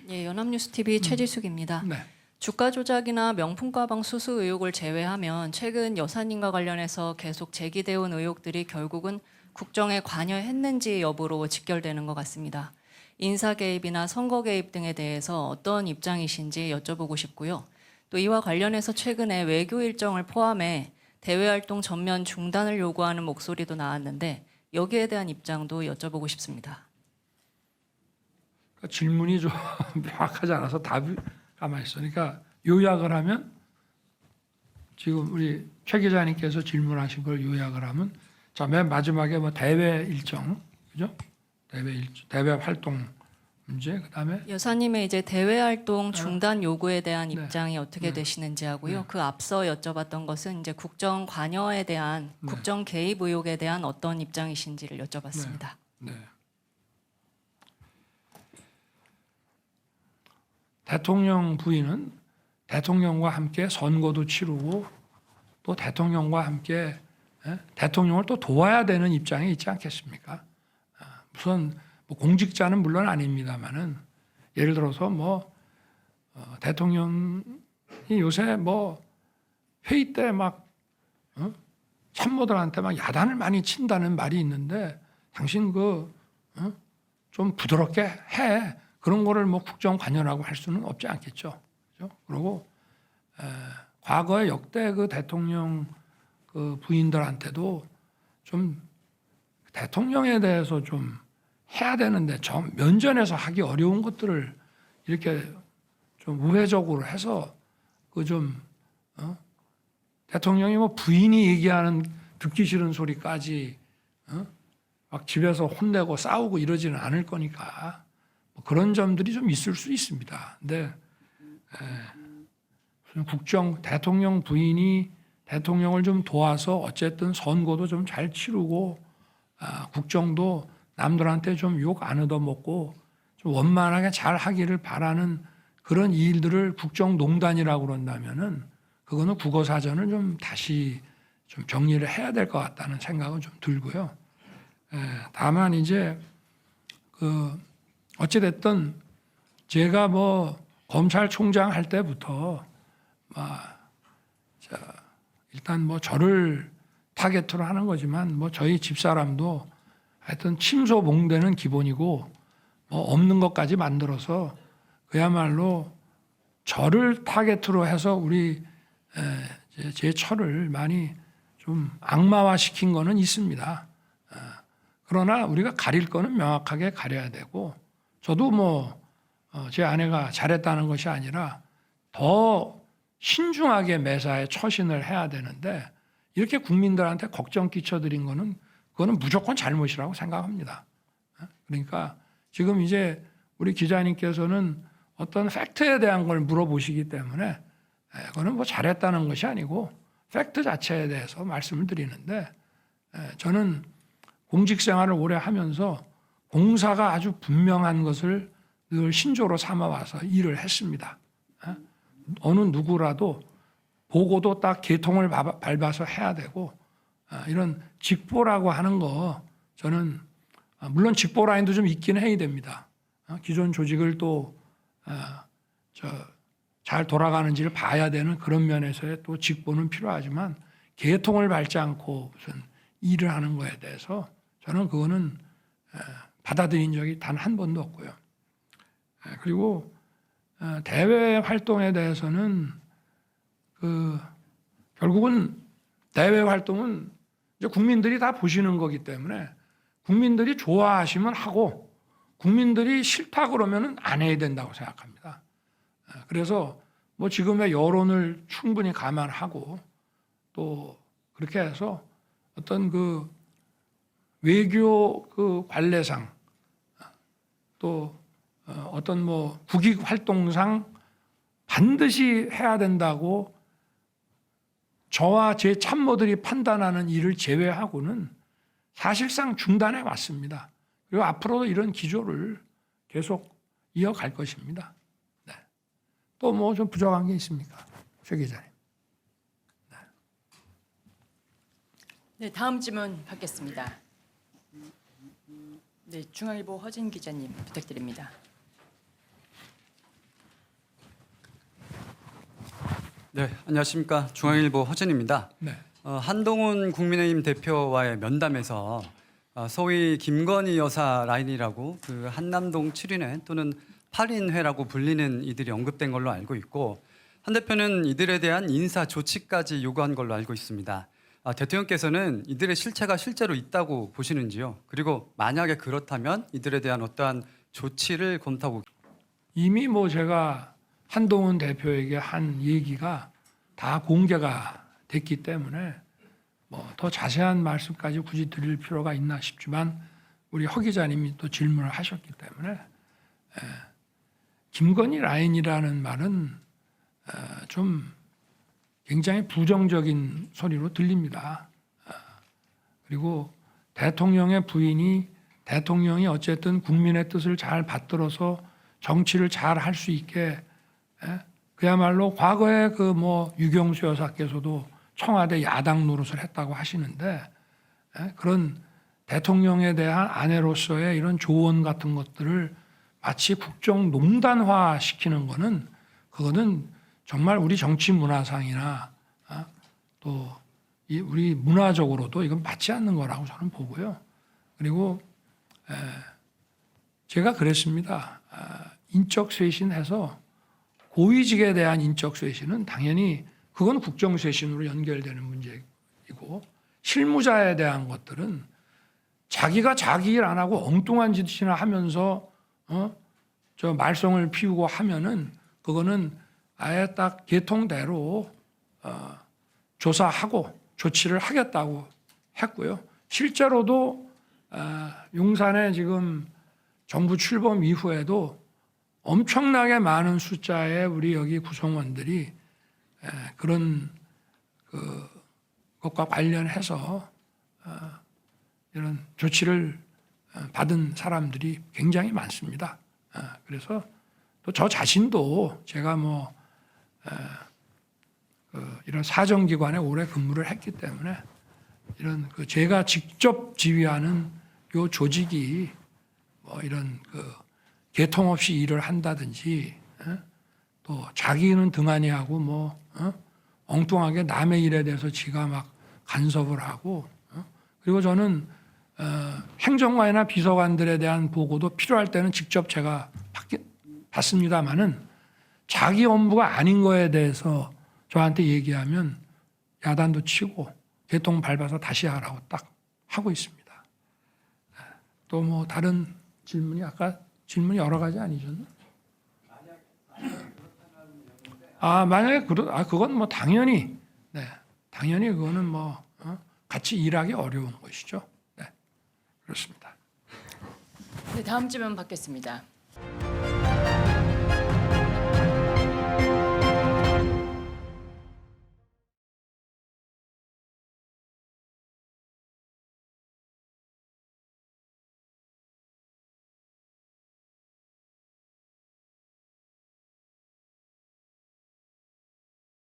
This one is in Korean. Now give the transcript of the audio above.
예, 연합뉴스TV 최지숙입니다. 네. 주가 조작이나 명품 가방 수수 의혹을 제외하면 최근 여사님과 관련해서 계속 제기되어 온 의혹들이 결국은 국정에 관여했는지 여부로 직결되는 것 같습니다. 인사 개입이나 선거 개입 등에 대해서 어떤 입장이신지 여쭤보고 싶고요. 또 이와 관련해서 최근에 외교 일정을 포함해 대외 활동 전면 중단을 요구하는 목소리도 나왔는데 여기에 대한 입장도 여쭤보고 싶습니다. 질문이 좀 명확하지 않아서 답이 가만히 있어. 그러니까 요약을 하면 지금 우리 최 기자님께서 질문하신 걸 요약을 하면 자, 맨 마지막에 뭐 대외 일정, 그죠? 대외 활동 문제, 그다음에 여사님의 이제 대외 활동 중단 요구에 대한 네. 입장이 어떻게 네. 되시는지 하고요. 네. 그 앞서 여쭤봤던 것은 이제 국정 관여에 대한 네. 국정 개입 의혹에 대한 어떤 입장이신지를 여쭤봤습니다. 네. 대통령 부인은 대통령과 함께 선거도 치르고 또 대통령과 함께 대통령을 또 도와야 되는 입장에 있지 않겠습니까? 무슨 뭐 공직자는 물론 아닙니다만은 예를 들어서 뭐 대통령이 요새 뭐 회의 때 막 참모들한테 막 야단을 많이 친다는 말이 있는데 당신 좀 부드럽게 해. 그런 거를 뭐 국정 관여라고 할 수는 없지 않겠죠. 그렇죠? 그리고 과거에 역대 그 대통령 그 부인들한테도 좀 대통령에 대해서 좀 해야 되는데 좀 면전에서 하기 어려운 것들을 이렇게 좀 우회적으로 해서 대통령이 뭐 부인이 얘기하는 듣기 싫은 소리까지 막 집에서 혼내고 싸우고 이러지는 않을 거니까 뭐 그런 점들이 좀 있을 수 있습니다. 근데 대통령 부인이 대통령을 좀 도와서 어쨌든 선거도 좀 잘 치르고 국정도 남들한테 좀 욕 안 얻어먹고 좀 원만하게 잘 하기를 바라는 그런 일들을 국정농단이라고 그런다면은 그거는 국어사전을 좀 다시 좀 정리를 해야 될 것 같다는 생각은 좀 들고요. 다만 이제 어찌됐든 제가 뭐 검찰총장 할 때부터 일단 뭐 저를 타겟으로 하는 거지만 뭐 저희 집사람도 하여튼 침소봉대는 기본이고 뭐 없는 것까지 만들어서 그야말로 저를 타겟으로 해서 우리 제 처를 많이 좀 악마화 시킨 거는 있습니다. 그러나 우리가 가릴 거는 명확하게 가려야 되고 저도 뭐 제 아내가 잘했다는 것이 아니라 더 신중하게 매사에 처신을 해야 되는데 이렇게 국민들한테 걱정 끼쳐드린 거는 그거는 무조건 잘못이라고 생각합니다. 그러니까 지금 이제 우리 기자님께서는 어떤 팩트에 대한 걸 물어보시기 때문에 그거는 뭐 잘했다는 것이 아니고 팩트 자체에 대해서 말씀을 드리는데 저는 공직 생활을 오래 하면서 공사가 아주 분명한 것을 늘 신조로 삼아와서 일을 했습니다. 어느 누구라도 보고도 딱 계통을 밟아서 해야 되고 이런 직보라고 하는 거 저는 물론 직보 라인도 좀 있긴 해야 됩니다. 기존 조직을 또 잘 돌아가는지를 봐야 되는 그런 면에서의 또 직보는 필요하지만 계통을 밟지 않고 무슨 일을 하는 거에 대해서 저는 그거는 받아들인 적이 단 한 번도 없고요. 그리고 대외 활동에 대해서는 결국은 대외 활동은 이제 국민들이 다 보시는 거기 때문에 국민들이 좋아하시면 하고 국민들이 싫다 그러면은 안 해야 된다고 생각합니다. 그래서 뭐 지금의 여론을 충분히 감안하고 또 그렇게 해서 어떤 외교 관례상 또 어떤 뭐 국익 활동상 반드시 해야 된다고 저와 제 참모들이 판단하는 일을 제외하고는 사실상 중단해 왔습니다. 그리고 앞으로도 이런 기조를 계속 이어갈 것입니다. 네. 또 뭐 좀 부족한 게 있습니까? 최 기자님. 네, 다음 질문 받겠습니다. 네, 중앙일보 허진 기자님 부탁드립니다. 네, 안녕하십니까. 중앙일보 허준입니다. 네. 한동훈 국민의힘 대표와의 면담에서 소위 김건희 여사 라인이라고 그 한남동 7인회 또는 8인회라고 불리는 이들이 언급된 걸로 알고 있고 한 대표는 이들에 대한 인사 조치까지 요구한 걸로 알고 있습니다. 대통령께서는 이들의 실체가 실제로 있다고 보시는지요? 그리고 만약에 그렇다면 이들에 대한 어떠한 조치를 검토하고 이미 뭐 제가 한동훈 대표에게 한 얘기가 다 공개가 됐기 때문에 뭐 더 자세한 말씀까지 굳이 드릴 필요가 있나 싶지만 우리 허 기자님이 또 질문을 하셨기 때문에 김건희 라인이라는 말은 좀 굉장히 부정적인 소리로 들립니다. 그리고 대통령의 부인이 대통령이 어쨌든 국민의 뜻을 잘 받들어서 정치를 잘 할 수 있게 그야말로 과거에 그 뭐 유경수 여사께서도 청와대 야당 노릇을 했다고 하시는데 그런 대통령에 대한 아내로서의 이런 조언 같은 것들을 마치 국정농단화 시키는 거는 그거는 정말 우리 정치 문화상이나 또 우리 문화적으로도 이건 맞지 않는 거라고 저는 보고요. 그리고 제가 그랬습니다. 인적 쇄신해서 고위직에 대한 인적 쇄신은 당연히 그건 국정 쇄신으로 연결되는 문제이고 실무자에 대한 것들은 자기가 자기 일 안 하고 엉뚱한 짓이나 하면서 저 말썽을 피우고 하면은 그거는 아예 딱 계통대로 조사하고 조치를 하겠다고 했고요. 실제로도 용산에 지금 정부 출범 이후에도 엄청나게 많은 숫자의 우리 여기 구성원들이 그런 것과 관련해서 이런 조치를 받은 사람들이 굉장히 많습니다. 그래서 또 저 자신도 제가 뭐 이런 사정기관에 오래 근무를 했기 때문에 이런 제가 직접 지휘하는 요 조직이 뭐 이런 개통 없이 일을 한다든지 또 자기는 등한히 하고 뭐 엉뚱하게 남의 일에 대해서 지가 막 간섭을 하고 그리고 저는 행정관이나 비서관들에 대한 보고도 필요할 때는 직접 제가 받습니다마는 자기 업무가 아닌 거에 대해서 저한테 얘기하면 야단도 치고 개통 밟아서 다시 하라고 딱 하고 있습니다. 또 뭐 다른 질문이 아까 질문이 여러 가지 아니셨나? 만약에 그건 뭐 당연히 당연히 그거는 뭐 같이 일하기 어려운 것이죠. 네, 그렇습니다. 네, 다음 질문 받겠습니다.